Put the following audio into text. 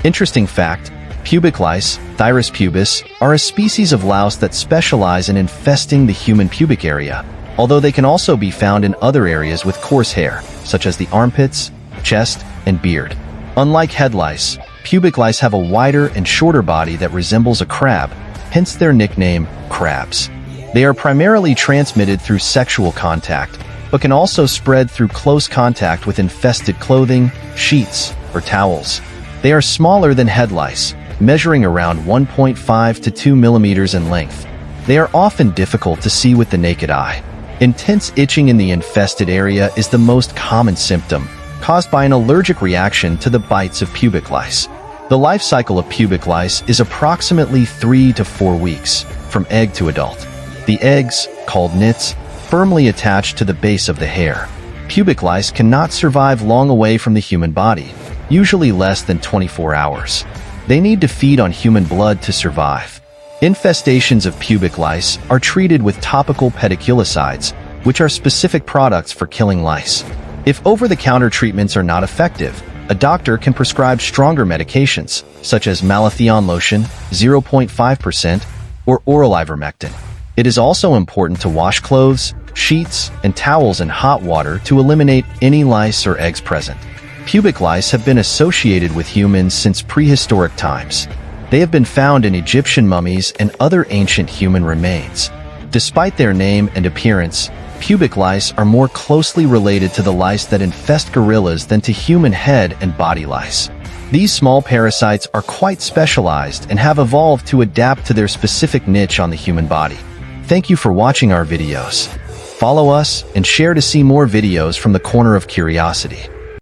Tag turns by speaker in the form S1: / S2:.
S1: Interesting fact, pubic lice, Thyrus pubis, are a species of louse that specialize in infesting the human pubic area, although they can also be found in other areas with coarse hair, such as the armpits, chest, and beard. Unlike head lice, pubic lice have a wider and shorter body that resembles a crab, hence their nickname, crabs. They are primarily transmitted through sexual contact, but can also spread through close contact with infested clothing, sheets, or towels. They are smaller than head lice, measuring around 1.5 to 2 millimeters in length. They are often difficult to see with the naked eye. Intense itching in the infested area is the most common symptom, caused by an allergic reaction to the bites of pubic lice. The life cycle of pubic lice is approximately 3 to 4 weeks, from egg to adult. The eggs, called nits, firmly attach to the base of the hair. Pubic lice cannot survive long away from the human body, usually less than 24 hours. They need to feed on human blood to survive. Infestations of pubic lice are treated with topical pediculicides, which are specific products for killing lice. If over-the-counter treatments are not effective, a doctor can prescribe stronger medications, such as malathion lotion, 0.5%, or oral ivermectin. It is also important to wash clothes, sheets, and towels in hot water to eliminate any lice or eggs present. Pubic lice have been associated with humans since prehistoric times. They have been found in Egyptian mummies and other ancient human remains. Despite their name and appearance, pubic lice are more closely related to the lice that infest gorillas than to human head and body lice. These small parasites are quite specialized and have evolved to adapt to their specific niche on the human body. Thank you for watching our videos. Follow us and share to see more videos from the Corner of Curiosity.